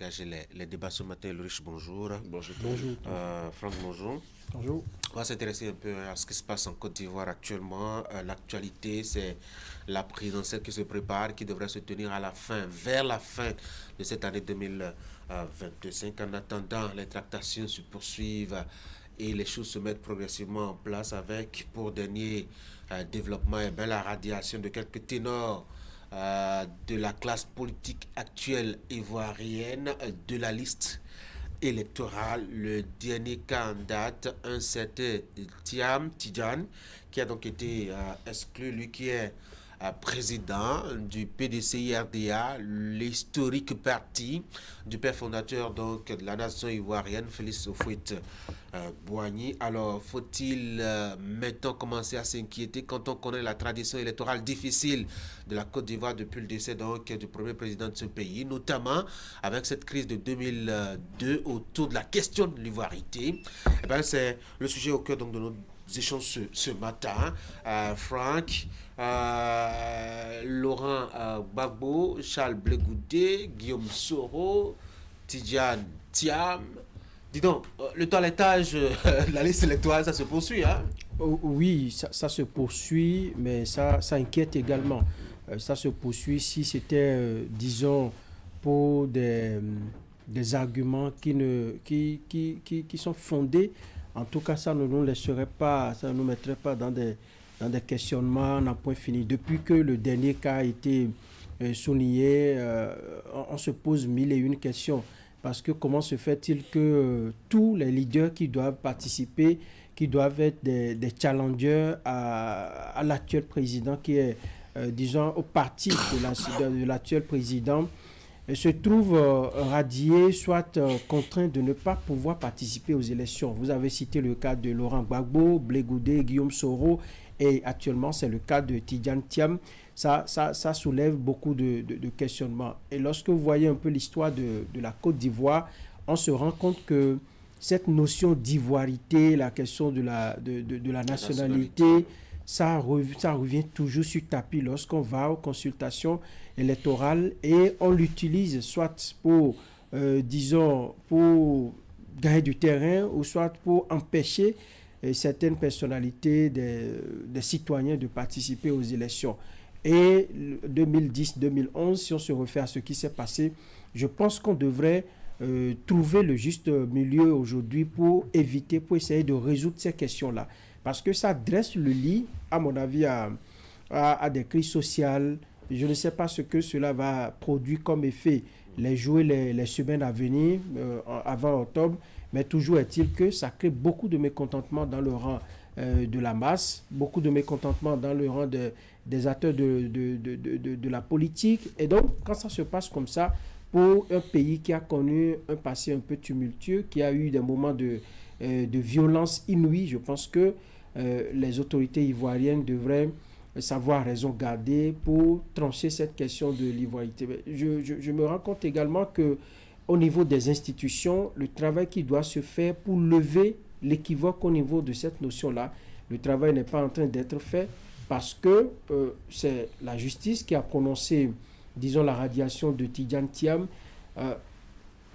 engager les débats ce matin. Ulrich, bonjour. Bonjour. Bonjour. Franck, bonjour. Bonjour. On va s'intéresser un peu à ce qui se passe en Côte d'Ivoire actuellement. L'actualité, c'est la présidentielle qui se prépare, qui devrait se tenir vers la fin de cette année 2025. En attendant, les tractations se poursuivent et les choses se mettent progressivement en place avec, pour dernier développement, la radiation de quelques ténors de la classe politique actuelle ivoirienne de la liste électorale. Le dernier cas en date, un certain Thiam Tidjane, qui a donc été exclu, lui qui est président du PDCI-RDA, l'historique parti du père fondateur donc de la nation ivoirienne, Félix Houphouët-Boigny. Alors, faut-il maintenant commencer à s'inquiéter quand on connaît la tradition électorale difficile de la Côte d'Ivoire depuis le décès donc du premier président de ce pays, notamment avec cette crise de 2002 autour de la question de l'ivoirité? Eh bien, c'est le sujet au cœur donc de notre échanges ce matin. Franck, Laurent Gbagbo, Charles Blegoudé, Guillaume Soro, Tidjane Thiam. Dis donc, le toilettage, la liste électorale, ça se poursuit, hein? Oui, ça se poursuit, mais ça inquiète également. Ça se poursuit si c'était, disons, pour des arguments qui sont fondés. En tout cas, ça ne nous laisserait pas, ça ne nous mettrait pas dans des questionnements n'en point fini. Depuis que le dernier cas a été souligné, on se pose mille et une questions. Parce que comment se fait-il que tous les leaders qui doivent participer, qui doivent être des challengers à l'actuel président, qui est, disons, au parti de l'actuel président, se trouvent radiés, soit contraints de ne pas pouvoir participer aux élections. Vous avez cité le cas de Laurent Gbagbo, Blegoudé, Guillaume Soro, et actuellement c'est le cas de Tidjane Thiam. Ça soulève beaucoup de questionnements. Et lorsque vous voyez un peu l'histoire de la Côte d'Ivoire, on se rend compte que cette notion d'ivoirité, la question de la nationalité, ça revient toujours sur tapis lorsqu'on va aux consultations électorales et on l'utilise soit pour, disons, pour gagner du terrain ou soit pour empêcher certaines personnalités des citoyens de participer aux élections. Et 2010-2011, si on se refait à ce qui s'est passé, je pense qu'on devrait trouver le juste milieu aujourd'hui pour essayer de résoudre ces questions-là. Parce que ça dresse le lit, à mon avis, à des crises sociales. Je ne sais pas ce que cela va produire comme effet les jours et les semaines à venir, avant octobre. Mais toujours est-il que ça crée beaucoup de mécontentement dans le rang de la masse, beaucoup de mécontentement dans le rang des acteurs de la politique. Et donc, quand ça se passe comme ça, pour un pays qui a connu un passé un peu tumultueux, qui a eu des moments de violence inouïe, je pense que les autorités ivoiriennes devraient savoir raison garder pour trancher cette question de l'ivoirité. Je me rends compte également que au niveau des institutions, le travail qui doit se faire pour lever l'équivoque au niveau de cette notion-là, le travail n'est pas en train d'être fait parce que c'est la justice qui a prononcé, disons, la radiation de Tidjane Thiam.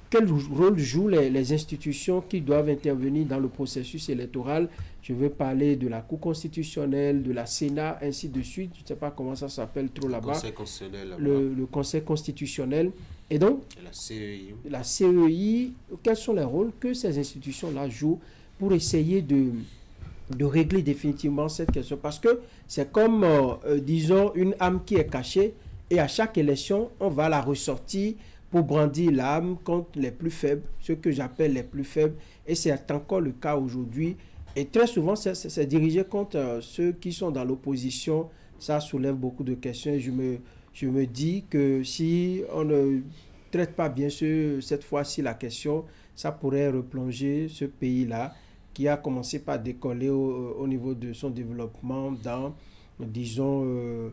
Quel rôle jouent les institutions qui doivent intervenir dans le processus électoral? Je veux parler de la Cour constitutionnelle, de la Sénat, ainsi de suite. Je ne sais pas comment ça s'appelle trop là-bas. Conseil constitutionnel là-bas. Le Conseil constitutionnel. Et donc, la CEI. La CEI, quels sont les rôles que ces institutions-là jouent pour essayer de régler définitivement cette question? Parce que c'est comme, disons, une âme qui est cachée et à chaque élection, on va la ressortir pour brandir l'âme contre les plus faibles, ceux que j'appelle les plus faibles. Et c'est encore le cas aujourd'hui. Et très souvent, c'est dirigé contre ceux qui sont dans l'opposition. Ça soulève beaucoup de questions. Et je me dis que si on ne traite pas bien cette fois-ci la question, ça pourrait replonger ce pays-là qui a commencé par décoller au niveau de son développement dans, disons,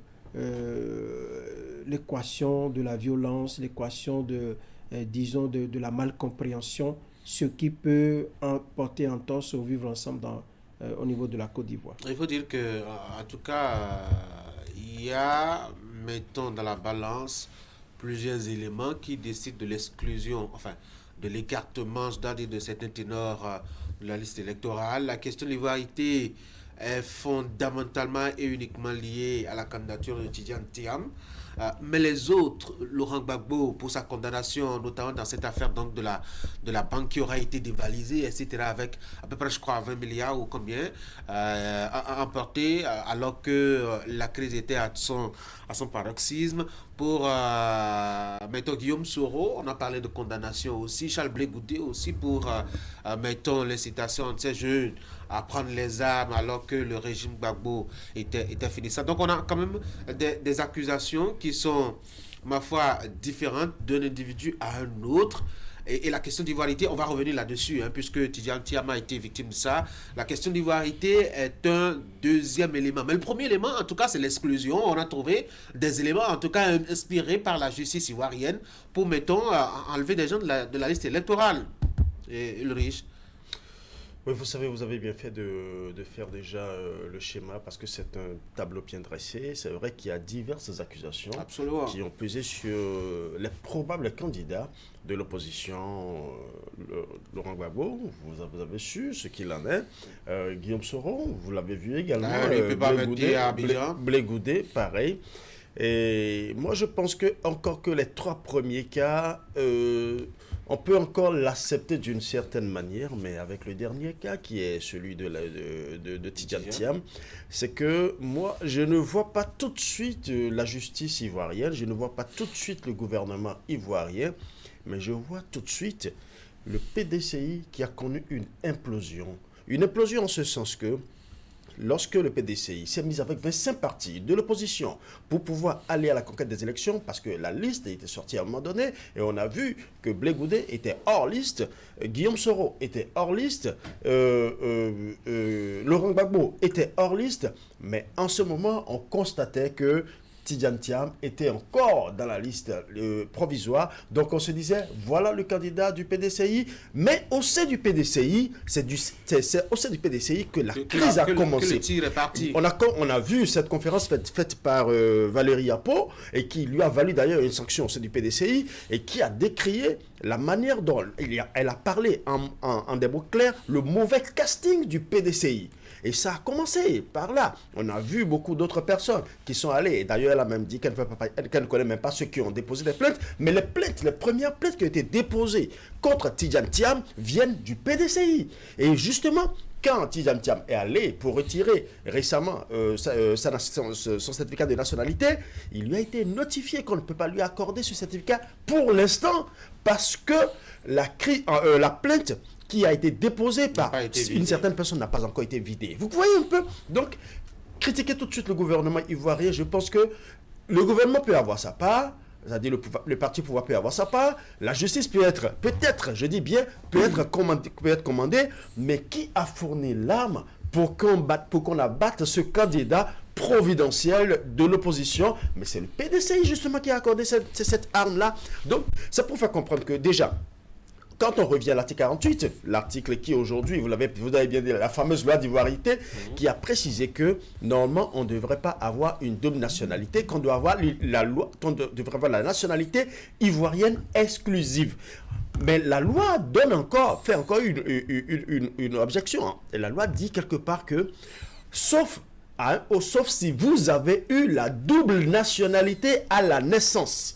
l'équation de la violence, l'équation disons, de la malcompréhension, ce qui peut porter en torse au vivre ensemble au niveau de la Côte d'Ivoire. Il faut dire que, en tout cas, il y a, mettons dans la balance, plusieurs éléments qui décident de l'exclusion, enfin, de l'écartement, je dois dire, de certains ténors de la liste électorale. La question de l'ivoirité est fondamentalement et uniquement liée à la candidature de Tidiane Thiam. Mais les autres, Laurent Gbagbo, pour sa condamnation, notamment dans cette affaire donc de la banque qui aura été dévalisée, etc., avec à peu près, je crois, 20 milliards ou combien, emportés, alors que la crise était à son paroxysme. Pour, mettons, Guillaume Soro, on a parlé de condamnation aussi, Charles Blé Goudé aussi pour, mettons, l'incitation de ces jeunes à prendre les armes alors que le régime Gbagbo était finissant. Donc on a quand même des accusations qui sont, ma foi, différentes d'un individu à un autre. Et la question d'ivoirité, on va revenir là-dessus, hein, puisque Tidiane Thiam a été victime de ça. La question d'ivoirité est un deuxième élément. Mais le premier élément, en tout cas, c'est l'exclusion. On a trouvé des éléments, en tout cas, inspirés par la justice ivoirienne pour, mettons, enlever des gens de la liste électorale. Et Ulrich. Oui, vous savez, vous avez bien fait de faire déjà le schéma parce que c'est un tableau bien dressé. C'est vrai qu'il y a diverses accusations Absolument. qui ont pesé sur les probables candidats de l'opposition. Laurent Gbagbo, vous avez su ce qu'il en est. Guillaume Soro, vous l'avez vu également. Blé Goudé, pareil. Et moi, je pense que encore que les trois premiers cas, on peut encore l'accepter d'une certaine manière, mais avec le dernier cas, qui est celui de Tidiane Thiam, c'est que moi, je ne vois pas tout de suite la justice ivoirienne, je ne vois pas tout de suite le gouvernement ivoirien, mais je vois tout de suite le PDCI qui a connu une implosion. Une implosion en ce sens que lorsque le PDCI s'est mis avec 25 partis de l'opposition pour pouvoir aller à la conquête des élections, parce que la liste était sortie à un moment donné, et on a vu que Blé Goudé était hors liste, Guillaume Soro était hors liste, Laurent Gbagbo était hors liste, mais en ce moment, on constatait que Tidiane Thiam était encore dans la liste provisoire. Donc on se disait, voilà le candidat du PDCI. Mais au sein du PDCI, c'est au sein du PDCI que la crise a commencé. Que le tir est parti. On a vu cette conférence faite par Valérie Apo, et qui lui a valu d'ailleurs une sanction au sein du PDCI, et qui a décrié la manière dont elle a parlé en des mots clairs, le mauvais casting du PDCI. Et ça a commencé par là. On a vu beaucoup d'autres personnes qui sont allées. Et d'ailleurs, elle a même dit qu'elle ne connaît même pas ceux qui ont déposé des plaintes. Mais les premières plaintes qui ont été déposées contre Tidiane Thiam viennent du PDCI. Et justement, quand Tidiane Thiam est allé pour retirer récemment son certificat de nationalité, il lui a été notifié qu'on ne peut pas lui accorder ce certificat pour l'instant parce que la plainte qui a été déposée par une certaine personne n'a pas encore été vidée. Vous voyez un peu? Donc, critiquer tout de suite le gouvernement ivoirien, je pense que le gouvernement peut avoir sa part, c'est-à-dire le parti pouvoir peut avoir sa part, la justice peut-être, je dis bien, peut être commandée, mais qui a fourni l'arme pour qu'on abatte ce candidat providentiel de l'opposition? Mais c'est le PDCI justement qui a accordé cette arme-là. Donc, c'est pour faire comprendre que déjà, quand on revient à l'article 48, l'article qui aujourd'hui, vous avez bien dit, la fameuse loi d'ivoirité, qui a précisé que normalement on ne devrait pas avoir une double nationalité, qu'on doit avoir devrait avoir la nationalité ivoirienne exclusive. Mais la loi fait encore une objection. Et la loi dit quelque part que, sauf si vous avez eu la double nationalité à la naissance.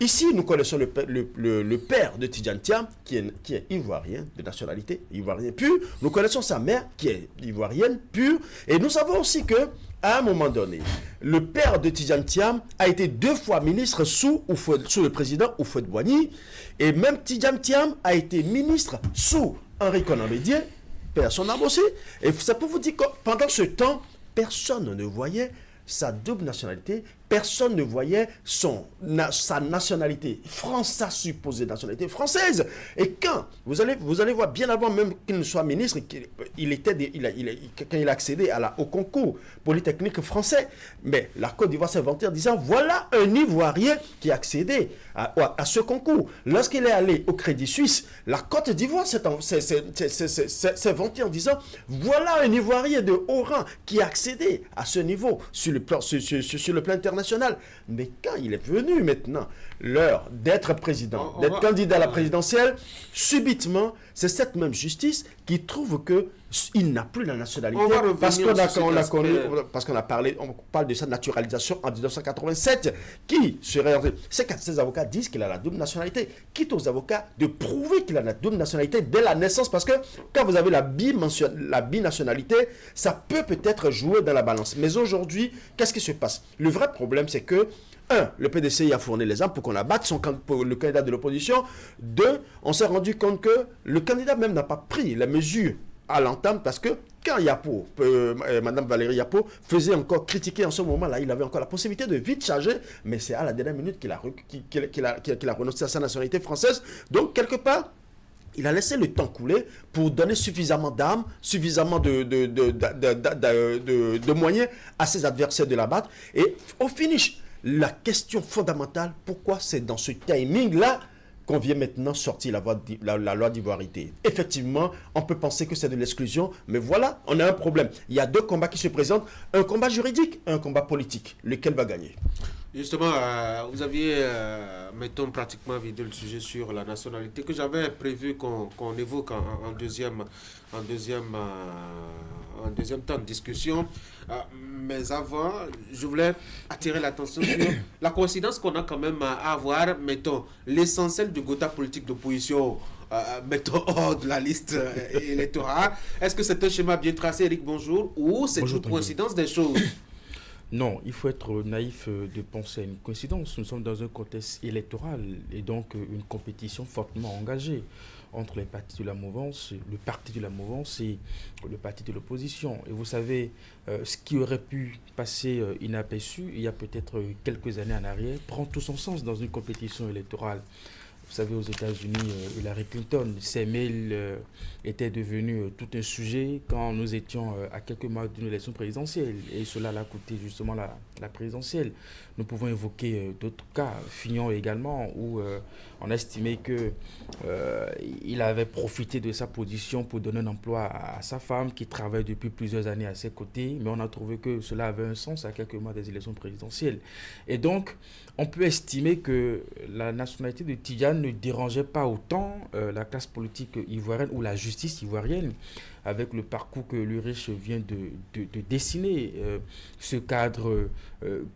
Ici, nous connaissons le père de Tidiane Thiam, qui est ivoirien, de nationalité ivoirienne pure. Nous connaissons sa mère, qui est ivoirienne pure. Et nous savons aussi que, à un moment donné, le père de Tidiane Thiam a été 2 fois ministre sous le président Houphouët-Boigny. Et même Tidiane Thiam a été ministre sous Henri Konan Bédié, personne n'a bossé. Et c'est pour vous dire que pendant ce temps, personne ne voyait sa double nationalité, personne ne voyait sa nationalité sa supposée nationalité française. Et quand, vous allez voir, bien avant même qu'il ne soit ministre, quand il a accédé au concours polytechnique français, mais la Côte d'Ivoire s'est vantée en disant, voilà un Ivoirien qui a accédé à ce concours. Lorsqu'il est allé au Crédit Suisse, la Côte d'Ivoire s'est vantée en disant, voilà un Ivoirien de haut rang qui a accédé à ce niveau sur le plan international. international. Mais quand il est venu maintenant l'heure d'être président, d'être candidat à la présidentielle, subitement, c'est cette même justice qui trouve qu'il n'a plus la nationalité. Parce qu'on a parlé, on parle de sa naturalisation en 1987. Ces avocats disent qu'il a la double nationalité. Quitte aux avocats de prouver qu'il a la double nationalité dès la naissance. Parce que quand vous avez la binationalité, ça peut-être jouer dans la balance. Mais aujourd'hui, qu'est-ce qui se passe? Le vrai problème, c'est que le PDCI a fourni les armes pour qu'on abatte le candidat de l'opposition. 2, on s'est rendu compte que le candidat même n'a pas pris les mesures à l'entame parce que quand Yapo, Madame Valérie Yapo, faisait encore critiquer en ce moment-là, il avait encore la possibilité de vite charger, mais c'est à la dernière minute qu'il a renoncé à sa nationalité française. Donc, quelque part, il a laissé le temps couler pour donner suffisamment d'armes, suffisamment de moyens à ses adversaires de l'abattre. Et au finish, la question fondamentale, pourquoi c'est dans ce timing-là qu'on vient maintenant sortir la loi d'ivoirité. Effectivement, on peut penser que c'est de l'exclusion, mais voilà, on a un problème. Il y a 2 combats qui se présentent, un combat juridique et un combat politique. Lequel va gagner? Justement, vous aviez, mettons, pratiquement vidé le sujet sur la nationalité que j'avais prévu qu'on évoque en deuxième temps de discussion. Mais avant, je voulais attirer l'attention sur la coïncidence qu'on a quand même à avoir, mettons, l'essentiel du quota politique d'opposition, mettons, hors de la liste électorale. Est-ce que c'est un schéma bien tracé, Eric, bonjour, ou c'est une coïncidence des choses? Non, il faut être naïf de penser à une coïncidence. Nous sommes dans un contexte électoral et donc une compétition fortement engagée entre les partis de la mouvance, le parti de la mouvance et le parti de l'opposition. Et vous savez, ce qui aurait pu passer inaperçu il y a peut-être quelques années en arrière prend tout son sens dans une compétition électorale. Vous savez, aux États-Unis, Hillary Clinton, ses mails étaient devenus tout un sujet quand nous étions à quelques mois d'une élection présidentielle. Et cela l'a coûté justement la présidentielle. Nous pouvons évoquer d'autres cas, Fillon également, où on a estimé qu'il avait profité de sa position pour donner un emploi à sa femme qui travaille depuis plusieurs années à ses côtés. Mais on a trouvé que cela avait un sens à quelques mois des élections présidentielles. Et donc, on peut estimer que la nationalité de Tidjane ne dérangeait pas autant la classe politique ivoirienne ou la justice ivoirienne, avec le parcours que l'URICH vient de dessiner, ce cadre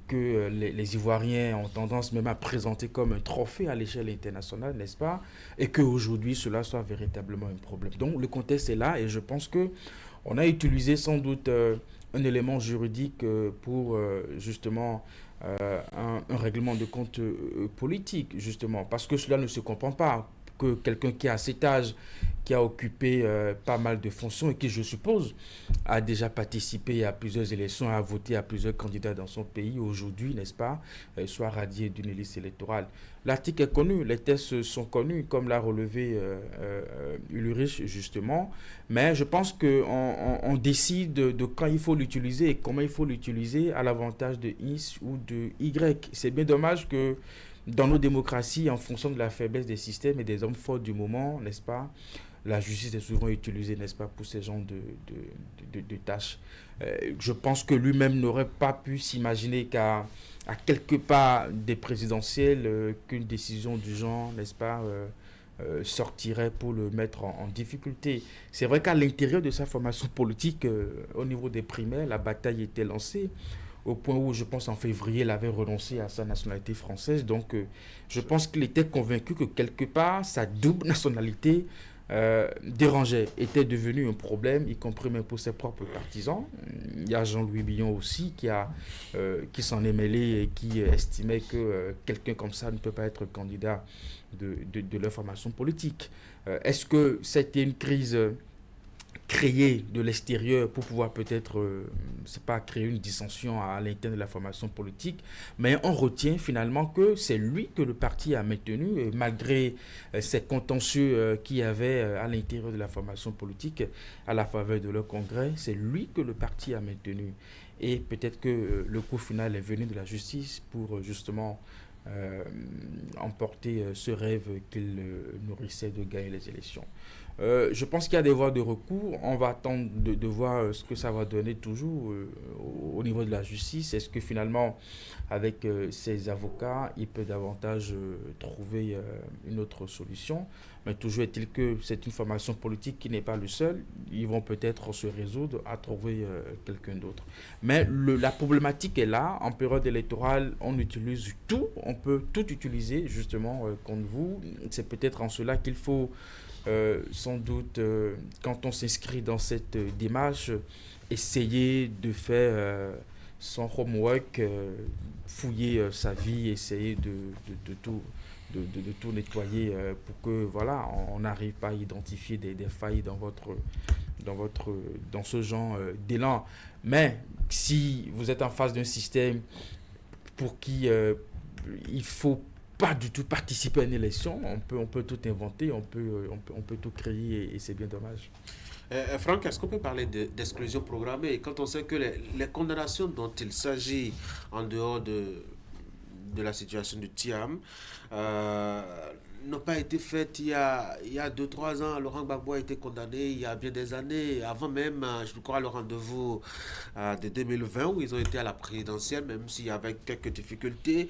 que les Ivoiriens ont tendance même à présenter comme un trophée à l'échelle internationale, n'est-ce pas? Et qu'aujourd'hui, cela soit véritablement un problème. Donc, le contexte est là et je pense qu'on a utilisé sans doute un élément juridique pour justement un règlement de compte politique, justement, parce que cela ne se comprend pas que quelqu'un qui a cet âge, qui a occupé pas mal de fonctions et qui, je suppose, a déjà participé à plusieurs élections, a voté à plusieurs candidats dans son pays, aujourd'hui, n'est-ce pas, soit radié d'une liste électorale. L'article est connu, les tests sont connus, comme l'a relevé Ulrich, justement, mais je pense qu'on décide de quand il faut l'utiliser et comment il faut l'utiliser à l'avantage de X ou de Y. C'est bien dommage que dans nos démocraties, en fonction de la faiblesse des systèmes et des hommes forts du moment, n'est-ce pas, la justice est souvent utilisée, n'est-ce pas, pour ces genres de tâches. Je pense que lui-même n'aurait pas pu s'imaginer qu'à quelques pas des présidentielles, qu'une décision du genre, n'est-ce pas, sortirait pour le mettre en difficulté. C'est vrai qu'à l'intérieur de sa formation politique, au niveau des primaires, la bataille était lancée, au point où, je pense, en février, il avait renoncé à sa nationalité française. Donc, je pense qu'il était convaincu que, quelque part, sa double nationalité dérangeait, était devenu un problème, y compris même pour ses propres partisans. Il y a Jean-Louis Billon aussi qui s'en est mêlé et qui estimait que quelqu'un comme ça ne peut pas être candidat de leur formation politique. Est-ce que c'était une crise créée de l'extérieur pour pouvoir peut-être, c'est pas créer une dissension à l'intérieur de la formation politique, mais on retient finalement que c'est lui que le parti a maintenu, malgré ces contentieux qu'il y avait à l'intérieur de la formation politique, à la faveur de leur congrès, c'est lui que le parti a maintenu. Et peut-être que le coup final est venu de la justice pour justement emporter ce rêve qu'il nourrissait de gagner les élections. Je pense qu'il y a des voies de recours. On va attendre de voir ce que ça va donner toujours au niveau de la justice. Est-ce que finalement, avec ces avocats, il peut davantage trouver une autre solution? Mais toujours est-il que c'est une formation politique qui n'est pas le seul. Ils vont peut-être se résoudre à trouver quelqu'un d'autre. Mais la problématique est là. En période électorale, on utilise tout. On peut tout utiliser justement contre vous. C'est peut-être en cela qu'il faut sans doute, quand on s'inscrit dans cette démarche, essayer de faire son homework, fouiller sa vie, essayer de tout nettoyer pour que voilà, on n'arrive pas à identifier des failles dans ce genre d'élan. Mais si vous êtes en face d'un système pour qui il faut pas du tout participer à une élection, on peut tout inventer, on peut tout créer et c'est bien dommage. Franck, est-ce qu'on peut parler d'exclusion programmée quand on sait que les condamnations dont il s'agit en dehors de la situation de Thiam n'ont pas été faites il y a 2-3 ans. Laurent Gbagbo a été condamné il y a bien des années, avant même, je crois, le rendez-vous de 2020 où ils ont été à la présidentielle, même s'il y avait quelques difficultés.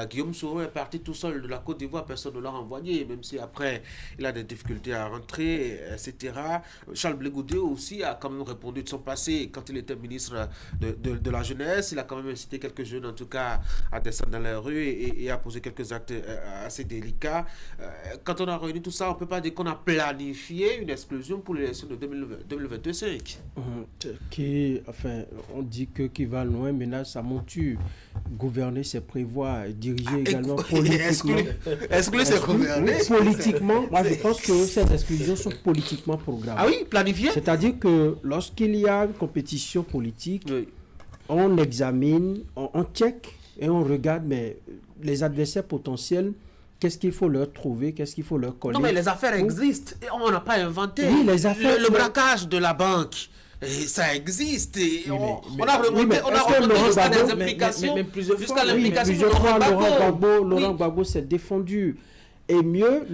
Guillaume Soro est parti tout seul de la Côte d'Ivoire, personne ne l'a renvoyé, même si après il a des difficultés à rentrer, etc. Charles Blé Goudé aussi a quand même répondu de son passé quand il était ministre de la Jeunesse. Il a quand même incité quelques jeunes, en tout cas, à descendre dans les rues et à poser quelques actes assez délicats. Quand on a réuni tout ça, on ne peut pas dire qu'on a planifié une exclusion pour l'élection de 2025. On dit que qui va loin ménage sa monture. Gouverner, c'est prévoir, diriger également politiquement. Exclure, c'est gouverner. Politiquement, moi je pense que ces exclusions sont politiquement programmées. Ah oui, planifiées. C'est-à-dire que lorsqu'il y a une compétition politique, oui, on examine, on check et on regarde mais les adversaires potentiels. Qu'est-ce qu'il faut leur trouver? Qu'est-ce qu'il faut leur coller? Non, mais les affaires existent. Et on n'a pas inventé. Oui, les affaires. Le braquage de la banque, ça existe. Et on a remonté jusqu'à des implications. Jusqu'à l'implication de Laurent Gbagbo s'est défendu. Et mieux,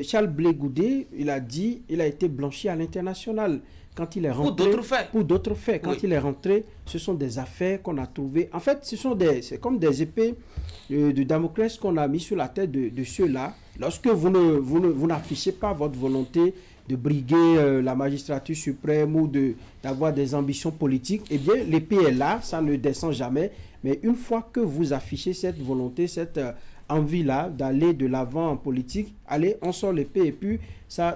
Charles Blé Goudé, il a été blanchi à l'international. Quand il est rentré, pour d'autres faits. Quand il est rentré, ce sont des affaires qu'on a trouvées. En fait, c'est comme des épées de Damoclès qu'on a mis sur la tête de ceux-là. Lorsque vous n'affichez pas votre volonté de briguer la magistrature suprême ou d'avoir des ambitions politiques, eh bien, l'épée est là, ça ne descend jamais. Mais une fois que vous affichez cette volonté, cette envie-là d'aller de l'avant en politique, allez, on sort l'épée et puis ça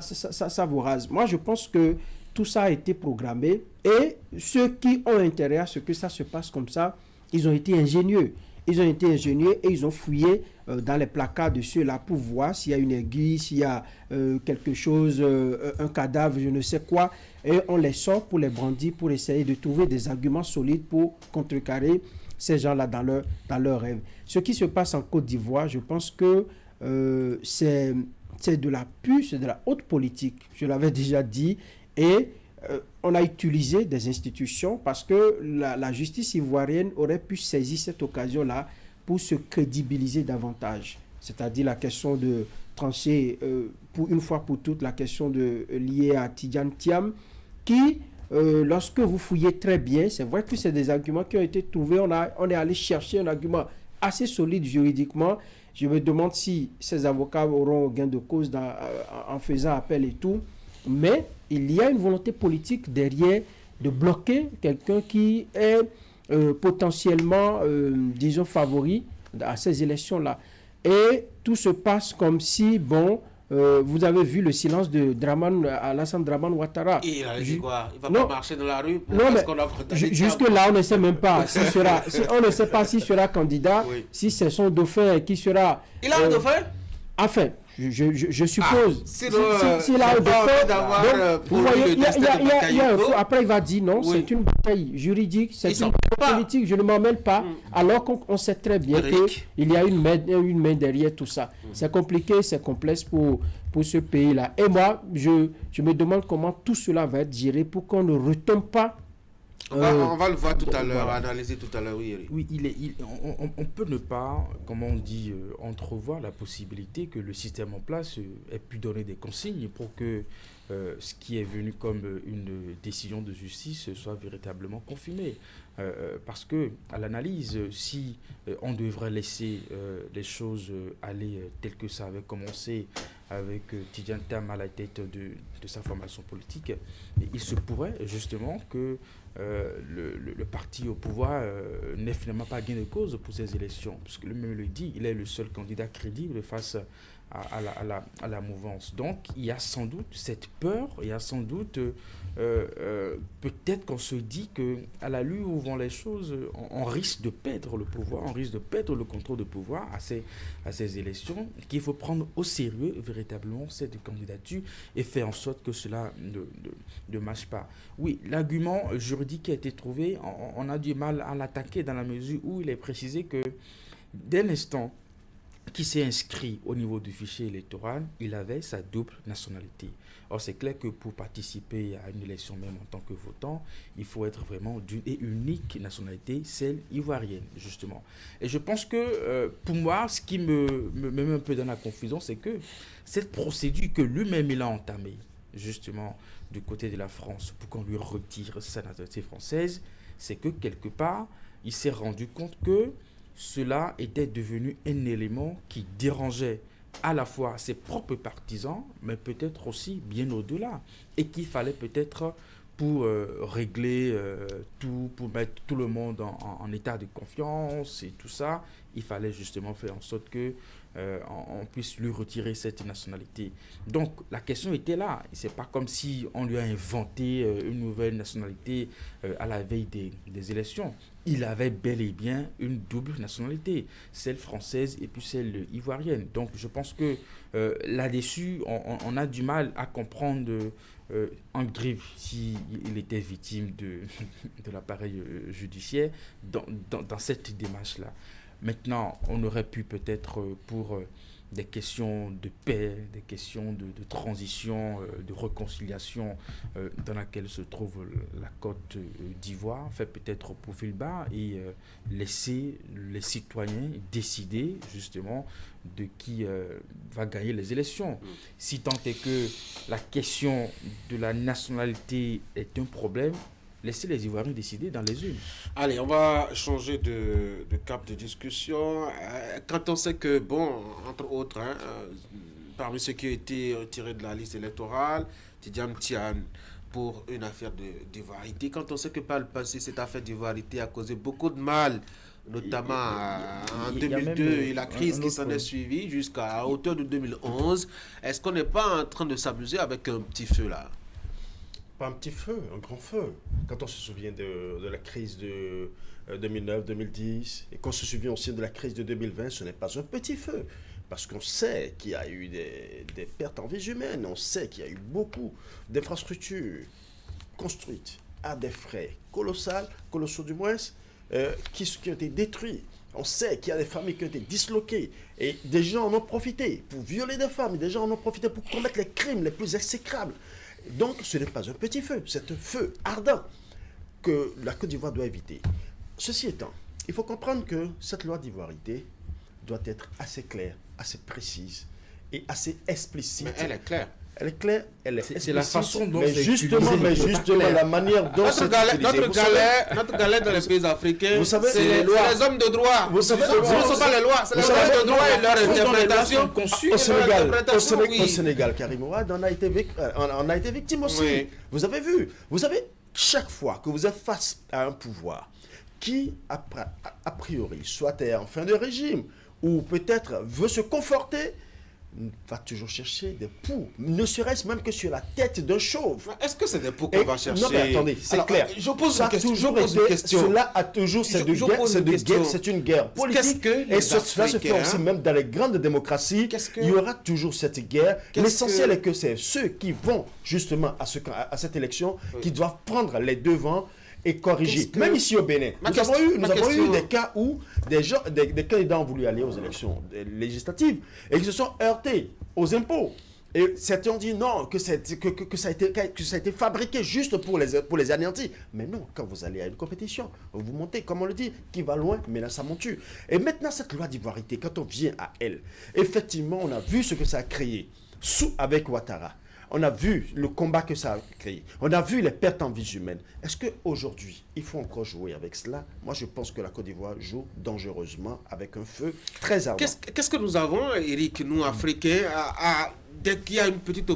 vous rase. Moi, je pense que tout ça a été programmé et ceux qui ont intérêt à ce que ça se passe comme ça, ils ont été ingénieux. Ils ont été ingénieux et ils ont fouillé dans les placards de ceux-là pour voir s'il y a une aiguille, s'il y a quelque chose, un cadavre, je ne sais quoi. Et on les sort pour les brandir, pour essayer de trouver des arguments solides pour contrecarrer ces gens-là dans leur rêve. Ce qui se passe en Côte d'Ivoire, je pense que c'est de la pure, c'est de la haute politique. Je l'avais déjà dit. Et on a utilisé des institutions parce que la justice ivoirienne aurait pu saisir cette occasion-là pour se crédibiliser davantage. C'est-à-dire la question de trancher pour une fois pour toutes la question liée à Tidjane Thiam qui, lorsque vous fouillez très bien, c'est vrai que c'est des arguments qui ont été trouvés. On est allé chercher un argument assez solide juridiquement. Je me demande si ces avocats auront gain de cause en faisant appel et tout. Mais il y a une volonté politique derrière de bloquer quelqu'un qui est potentiellement, disons, favori à ces élections-là. Et tout se passe comme si, vous avez vu le silence de Alassane Dramane Ouattara. Et il a dit quoi? Il va pas marcher dans la rue jusque-là, on ne sait même pas on ne sait pas s'il sera candidat, oui. Si c'est son dauphin qui sera... Il a un dauphin? Enfin, je suppose. S'il a un dauphin, vous voyez, il y a un faux. Après, il va dire non, c'est une bataille juridique, c'est une bataille politique, je ne m'en mêle pas. Alors qu'on sait très bien qu'il y a une main derrière tout ça. C'est compliqué, c'est complexe pour ce pays-là. Et moi, je me demande comment tout cela va être géré pour qu'on ne retombe pas. On va le voir tout à l'heure, analyser tout à l'heure, oui. Oui, on peut ne pas, comme on dit, entrevoir la possibilité que le système en place ait pu donner des consignes pour que ce qui est venu comme une décision de justice soit véritablement confirmé. Parce que, à l'analyse, si on devrait laisser les choses aller telles que ça avait commencé avec Tidjane Tam à la tête de sa formation politique, il se pourrait justement que le parti au pouvoir n'ait finalement pas gain de cause pour ces élections. Parce que lui-même le dit, il est le seul candidat crédible face à la mouvance. Donc, il y a sans doute cette peur, il y a sans doute peut-être qu'on se dit qu'à la lueur où vont les choses, on risque de perdre le pouvoir, on risque de perdre le contrôle de pouvoir à ces élections, qu'il faut prendre au sérieux véritablement cette candidature et faire en sorte que cela ne marche pas. Oui, l'argument juridique qui a été trouvé, on a du mal à l'attaquer dans la mesure où il est précisé que dès l'instant qui s'est inscrit au niveau du fichier électoral, il avait sa double nationalité. Or, c'est clair que pour participer à une élection, même en tant que votant, il faut être vraiment d'une et unique nationalité, celle ivoirienne, justement. Et je pense que, pour moi, ce qui me met un peu dans la confusion, c'est que cette procédure que lui-même il a entamée, justement, du côté de la France, pour qu'on lui retire sa nationalité française, c'est que, quelque part, il s'est rendu compte que cela était devenu un élément qui dérangeait à la fois ses propres partisans, mais peut-être aussi bien au-delà. Et qu'il fallait peut-être, pour régler tout, pour mettre tout le monde en état de confiance et tout ça, il fallait justement faire en sorte que on puisse lui retirer cette nationalité. Donc la question était là. C'est pas comme si on lui a inventé une nouvelle nationalité à la veille des élections. Il avait bel et bien une double nationalité, celle française et puis celle ivoirienne. Donc je pense que là-dessus, on a du mal à comprendre en griffe s'il était victime de l'appareil judiciaire dans cette démarche-là. Maintenant, on aurait pu peut-être pour des questions de paix, des questions de transition, de réconciliation dans laquelle se trouve la Côte d'Ivoire, faire peut-être profil bas et laisser les citoyens décider justement de qui va gagner les élections. Si tant est que la question de la nationalité est un problème, laissez les Ivoiriens décider dans les urnes. Allez, on va changer de cap de discussion. Quand on sait que, bon, entre autres, parmi ceux qui ont été retirés de la liste électorale, Tidjane Tam pour une affaire d'ivoirité, quand on sait que par le passé, cette affaire d'ivoirité a causé beaucoup de mal, notamment en 2002 et la crise qui s'en est suivie jusqu'à hauteur de 2011, est-ce qu'on n'est pas en train de s'amuser avec un petit feu là? Pas un petit feu, un grand feu. Quand on se souvient de la crise de 2009-2010 et qu'on se souvient aussi de la crise de 2020, ce n'est pas un petit feu. Parce qu'on sait qu'il y a eu des pertes en vie humaine, on sait qu'il y a eu beaucoup d'infrastructures construites à des frais colossaux du moins, qui ont été détruits. On sait qu'il y a des familles qui ont été disloquées et des gens en ont profité pour violer des femmes, des gens en ont profité pour commettre les crimes les plus exécrables. Donc, ce n'est pas un petit feu, c'est un feu ardent que la Côte d'Ivoire doit éviter. Ceci étant, il faut comprendre que cette loi d'ivoirité doit être assez claire, assez précise et assez explicite. Mais elle est claire. Elle est claire, elle est explicite. C'est la façon dont mais justement, la manière dont c'est utilisé. Notre galère dans les pays africains, vous savez, c'est les lois. Les hommes de droit. Vous savez, ce ne sont pas les lois, c'est les hommes de droit et leur interprétation. Au Sénégal, Karim Ouad, on a été victime aussi. Oui. Vous avez vu. Vous savez, chaque fois que vous êtes face à un pouvoir qui, a priori, soit est en fin de régime, ou peut-être veut se conforter, va toujours chercher des poux, ne serait-ce même que sur la tête d'un chauve. Est-ce que c'est des poux qu'on va chercher? Non, mais attendez, c'est clair. Je pose une question. Cela a toujours, c'est une guerre politique. Et cela se fait aussi même dans les grandes démocraties. Il y aura toujours cette guerre. L'essentiel est que c'est ceux qui vont justement à cette élection qui doivent prendre les devants et corriger. Même ici au Bénin, nous avons eu des cas où des candidats ont voulu aller aux élections législatives et qui se sont heurtés aux impôts. Et certains ont dit non, que ça a été fabriqué juste pour les anéantir. Mais non, quand vous allez à une compétition, vous montez, comme on le dit, qui va loin, mène à sa monture. Et maintenant, cette loi d'ivoirité, quand on vient à elle, effectivement, on a vu ce que ça a créé avec Ouattara. On a vu le combat que ça a créé. On a vu les pertes en vies humaines. Est-ce qu'aujourd'hui, il faut encore jouer avec cela? Moi, je pense que la Côte d'Ivoire joue dangereusement avec un feu très ardent. Qu'est-ce que nous avons, Eric, nous, Africains, dès qu'il y a une petite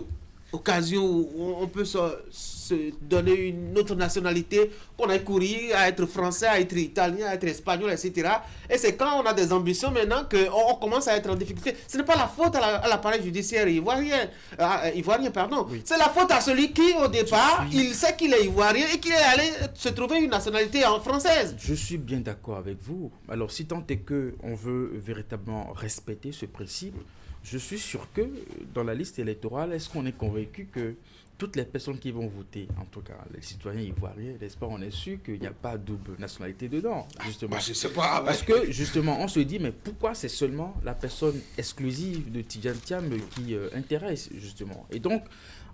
occasion où on peut se donner une autre nationalité, qu'on aille courir à être français, à être italien, à être espagnol, etc. Et c'est quand on a des ambitions maintenant qu'on commence à être en difficulté. Ce n'est pas la faute à l'appareil judiciaire ivoirien, Oui. C'est la faute à celui qui, au départ, il sait qu'il est ivoirien et qu'il est allé se trouver une nationalité française. Je suis bien d'accord avec vous. Alors, si tant est qu'on veut véritablement respecter ce principe, je suis sûr que dans la liste électorale, est-ce qu'on est convaincu que toutes les personnes qui vont voter, en tout cas les citoyens ivoiriens, n'est-ce pas, on est sûr qu'il n'y a pas double nationalité dedans, justement. Je sais pas. Parce que, justement, on se dit, mais pourquoi c'est seulement la personne exclusive de Tidjane Thiam qui intéresse, justement. Et donc,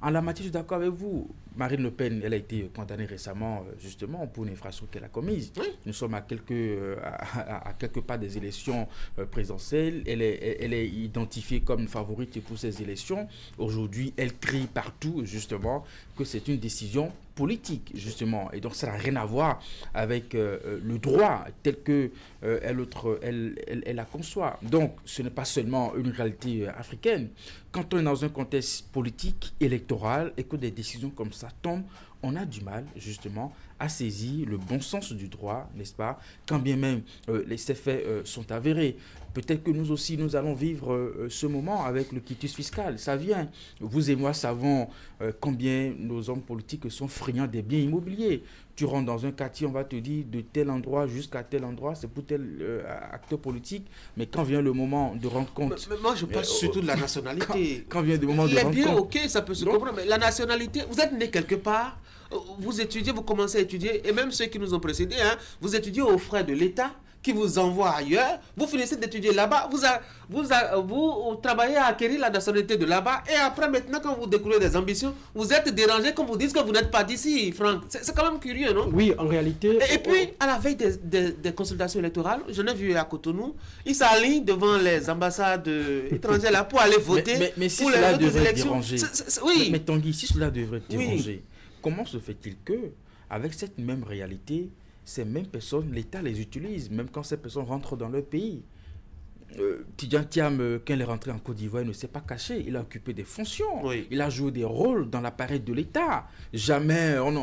en la matière, je suis d'accord avec vous. Marine Le Pen, elle a été condamnée récemment, justement, pour une infraction qu'elle a commise. Oui. Nous sommes à quelques pas des élections présidentielles. Elle est identifiée comme une favorite pour ces élections. Aujourd'hui, elle crie partout, justement, que c'est une décision politique, justement. Et donc, ça n'a rien à voir avec le droit tel que elle la conçoit. Donc, ce n'est pas seulement une réalité africaine. Quand on est dans un contexte politique, électoral, et que des décisions comme ça tombent, on a du mal, justement, à saisir le bon sens du droit, n'est-ce pas, quand bien même ces faits sont avérés. Peut-être que nous aussi, nous allons vivre ce moment avec le quitus fiscal. Ça vient. Vous et moi savons combien nos hommes politiques sont friands des biens immobiliers. Tu rentres dans un quartier, on va te dire de tel endroit jusqu'à tel endroit, c'est pour tel acteur politique. Mais quand vient le moment de rendre compte... Mais moi, je parle surtout de la nationalité. Quand vient le moment de rendre compte... Les biens, ok, ça peut se comprendre, mais la nationalité, vous êtes né quelque part, vous étudiez, vous commencez à étudier, et même ceux qui nous ont précédés, vous étudiez aux frais de l'État, qui vous envoie ailleurs, vous finissez d'étudier là-bas, vous travaillez à acquérir la nationalité de là-bas, et après, maintenant, quand vous découvrez des ambitions, vous êtes dérangé quand vous dites que vous n'êtes pas d'ici, Franck. C'est quand même curieux, non? Oui, en réalité... Et puis, à la veille des consultations électorales, j'en ai vu à Cotonou, ils s'alignent devant les ambassades étrangères là pour aller voter mais si pour cela les autres devrait élections. déranger, Oui. mais Tanguy, si cela devrait déranger, Oui. comment se fait-il que, avec cette même réalité, ces mêmes personnes, l'État les utilise, même quand ces personnes rentrent dans leur pays? Tidjane Thiam, quand il est rentré en Côte d'Ivoire, il ne s'est pas caché. Il a occupé des fonctions. Oui. Il a joué des rôles dans l'appareil de l'État. Jamais on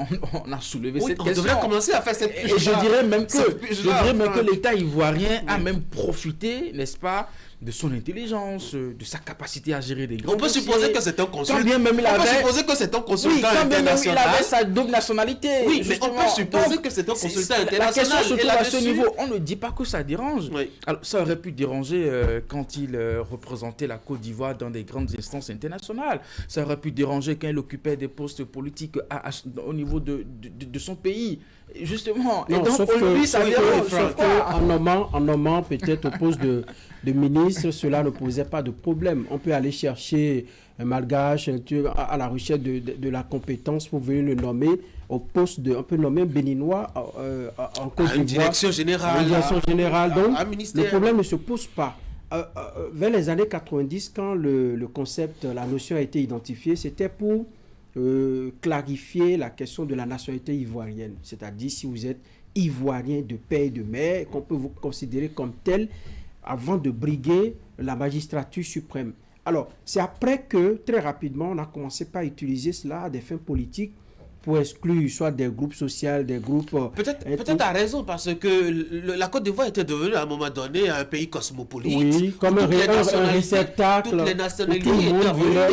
a soulevé cette question. On devrait commencer à faire cette... Et je dirais même que l'État ivoirien a même profité, n'est-ce pas, de son intelligence, de sa capacité à gérer des grands dossiers. On peut supposer que c'est un consultant. Quand bien même il avait... supposer que c'est un consultant quand bien même il international. avait sa double nationalité. Oui, mais on justement. peut supposer Donc, que c'est un consultant La question international. se Et trouve à ce là-dessus- niveau. On ne dit pas que ça dérange. Oui. Alors, ça aurait pu déranger quand il représentait la Côte d'Ivoire dans des grandes instances internationales. Ça aurait pu déranger quand il occupait des postes politiques au niveau de son pays. Justement. Non, et donc, sauf pour lui, que, ça dérange. sauf que en nommant peut-être au poste de ministre, cela ne posait pas de problème. On peut aller chercher un malgache à la recherche de la compétence pour venir le nommer au poste de... On peut nommer un béninois en Côte d'Ivoire. Une direction générale. Une direction générale. Donc, un ministère. le problème ne se pose pas. Vers les années 90, quand le concept, la notion a été identifiée, c'était pour clarifier la question de la nationalité ivoirienne. C'est-à-dire si vous êtes ivoirien de père et de mère, qu'on peut vous considérer comme tel avant de briguer la magistrature suprême. Alors, c'est après que, très rapidement, on a commencé par utiliser cela à des fins politiques pour exclure soit des groupes sociaux, des groupes... Peut-être tu as raison, parce que la Côte d'Ivoire était devenue à un moment donné un pays cosmopolite. Oui, comme un réceptacle. Toutes les nationalités tout le monde voulait,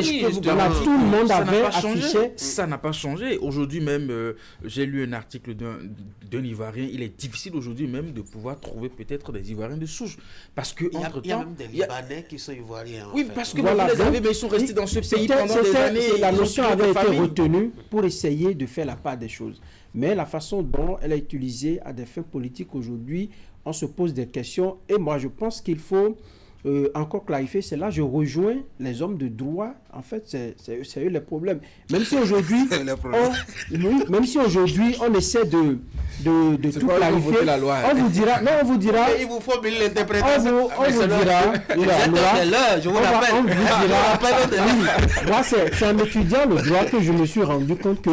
tout le monde avait affiché. Ça n'a pas changé. Aujourd'hui même, j'ai lu un article d'un Ivoirien. Il est difficile aujourd'hui même de pouvoir trouver peut-être des Ivoiriens de souche. Parce que il y a même des Libanais qui sont Ivoiriens. Oui, parce que voilà, vous les avez, mais ils sont restés dans ce pays pendant des années. La notion avait été retenue pour essayer de faire la part des choses. Mais la façon dont elle est utilisée à des fins politiques aujourd'hui, on se pose des questions. Et moi, je pense qu'il faut encore clarifier. C'est là je rejoins les hommes de droit. En fait, c'est eux les problèmes. Même si aujourd'hui, on essaie de tout clarifier, la loi. on vous dira, non, on vous dira, Mais il vous faut l'interprétation. on vous dira, Je vous rappelle. on vous dira, moi c'est en étudiant le droit que je me suis rendu compte que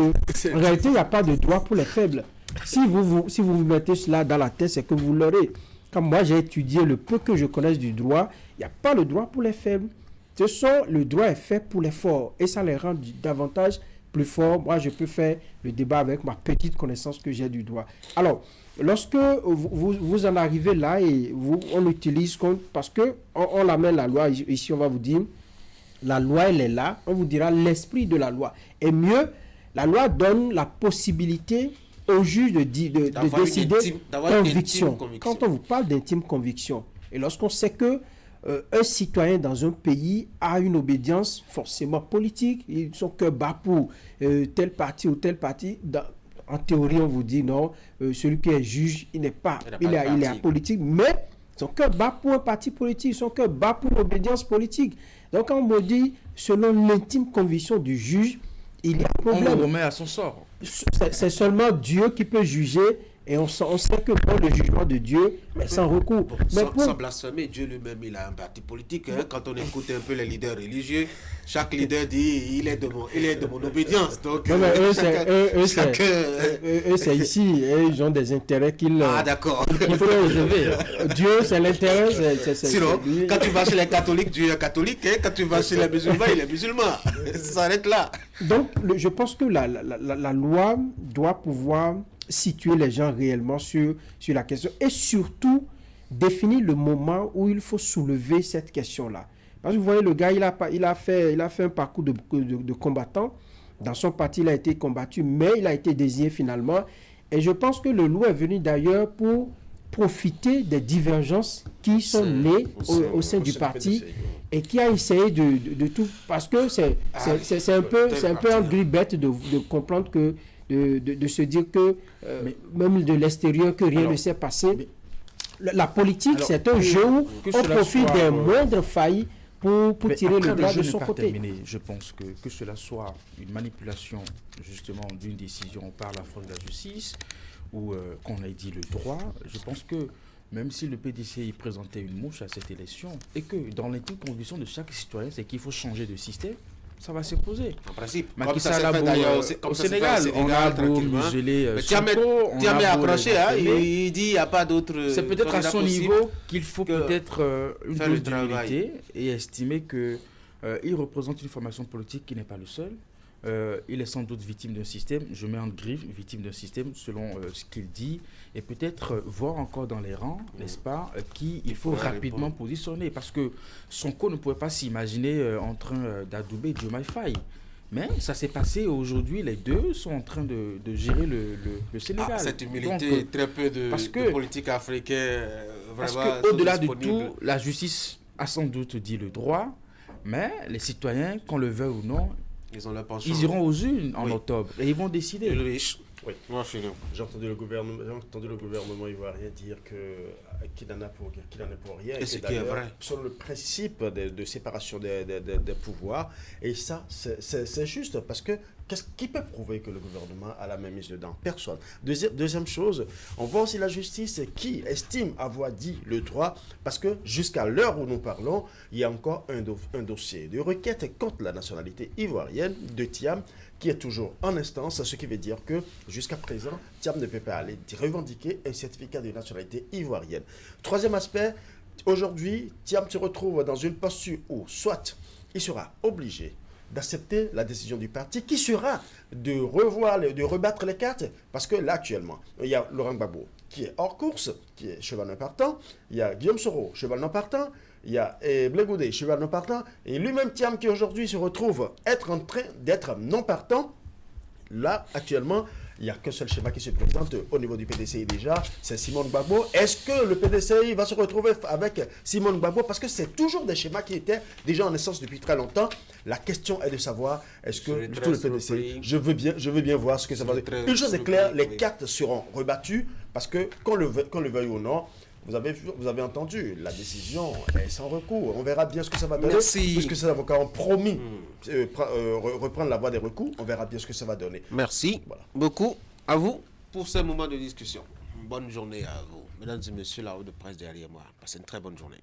en réalité il n'y a pas de droit pour les faibles. Si vous mettez cela dans la tête, c'est que vous l'aurez. Comme moi j'ai étudié le peu que je connaisse du droit, il n'y a pas le droit pour les faibles. Le droit est fait pour les forts et ça les rend davantage plus forts. Moi, je peux faire le débat avec ma petite connaissance que j'ai du droit. Alors, lorsque vous en arrivez là et on utilise parce que on l'amène la loi, ici on va vous dire, la loi elle est là, on vous dira l'esprit de la loi. Et mieux, la loi donne la possibilité au juge de décider conviction. Quand on vous parle d'intime conviction, et lorsqu'on sait que un citoyen dans un pays a une obédience forcément politique, son cœur bat pour tel parti ou tel parti. En théorie, on vous dit non, celui qui est juge, il est apolitique, mais son cœur bat pour un parti politique, son cœur bat pour l'obédience politique. Donc, quand on me dit, selon l'intime conviction du juge, il y a un problème. On le remet à son sort. C'est seulement Dieu qui peut juger. Et on sait que pour le jugement de Dieu, mais sans recours. Sans blasphémer, Dieu lui-même, il a un parti politique. Hein. Quand on écoute un peu les leaders religieux, chaque leader dit il est de mon obédience. Donc, c'est ici. Ils ont des intérêts qu'ils. Ah, d'accord. Il faut relever. Dieu, c'est l'intérêt. Sinon, quand tu vas chez les catholiques, Dieu est catholique. Hein. Quand tu vas chez les musulmans, il est musulman. Ça s'arrête là. Donc, je pense que la loi doit pouvoir situer les gens réellement sur la question et surtout définir le moment où il faut soulever cette question-là. Parce que vous voyez, le gars, il a fait un parcours de combattant. Dans son parti, il a été combattu, mais il a été désigné finalement. Et je pense que le loup est venu d'ailleurs pour profiter des divergences qui sont nées au sein du parti et qui a essayé de tout... Parce que c'est un peu un gribette de comprendre que de se dire que même de l'extérieur que rien ne s'est passé. La politique, c'est un jeu où on profite des moindres failles pour tirer le droit de son côté. Je pense que cela soit une manipulation justement d'une décision par la force de la justice ou qu'on ait dit le droit. Je pense que même si le PDCI présentait une mouche à cette élection et que dans l'intime conviction de chaque citoyen, c'est qu'il faut changer de système, ça va s'imposer. En principe, comme ça s'est fait d'ailleurs au Sénégal, on a beau museler Tiamé accroché, il dit il n'y a pas d'autre. C'est peut-être à son niveau qu'il faut peut-être une dose d'humilité et estimer qu'il représente une formation politique qui n'est pas le seul. Il est sans doute victime d'un système, je mets en griffe, victime d'un système selon ce qu'il dit, et peut-être voir encore dans les rangs, n'est-ce pas, qu'il faut rapidement positionner, parce que Sonko ne pouvait pas s'imaginer en train d'adouber Diomaye Faye. Mais ça s'est passé aujourd'hui, les deux sont en train de gérer le Sénégal. Cette humilité, très peu de politique africaine, vraiment. Parce qu'au-delà de tout, la justice a sans doute dit le droit, mais les citoyens, qu'on le veuille ou non, ils iront aux urnes en octobre et ils vont décider. Oui, j'ai entendu le gouvernement ivoirien dire qu'il n'en a pour rien. Et ce qui est vrai. Sur le principe de séparation des pouvoirs. Et ça, c'est juste parce que qui peut prouver que le gouvernement a la même mise dedans? Personne. Deuxième chose, on voit aussi la justice qui estime avoir dit le droit parce que jusqu'à l'heure où nous parlons, il y a encore un dossier de requête contre la nationalité ivoirienne de Thiam qui est toujours en instance, ce qui veut dire que jusqu'à présent, Thiam ne peut pas aller revendiquer un certificat de nationalité ivoirienne. Troisième aspect, aujourd'hui, Thiam se retrouve dans une posture où soit il sera obligé d'accepter la décision du parti qui sera de rebattre les cartes parce que là actuellement, il y a Laurent Gbagbo qui est hors course, qui est cheval non partant, il y a Guillaume Soro, cheval non partant, il y a Blé Goudé, cheval non partant, et lui-même Thiam qui aujourd'hui se retrouve être en train d'être non partant. Là actuellement, il n'y a qu'un seul schéma qui se présente au niveau du PDCI déjà, c'est Simone Gbagbo. Est-ce que le PDCI va se retrouver avec Simone Gbagbo? Parce que c'est toujours des schémas qui étaient déjà en essence depuis très longtemps. La question est de savoir, est-ce que tout le PDCI, je veux bien voir ce que ça va dire. Une chose est claire, les cartes seront rebattues parce que, qu'on le veuille ou non, vous avez entendu, la décision est sans recours. On verra bien ce que ça va donner. Merci. Puisque ces avocats ont promis reprendre la voie des recours, on verra bien ce que ça va donner. Merci beaucoup. À vous. pour ce moment de discussion. Bonne journée à vous. Mesdames et messieurs, la haute de presse derrière moi. Passez une très bonne journée.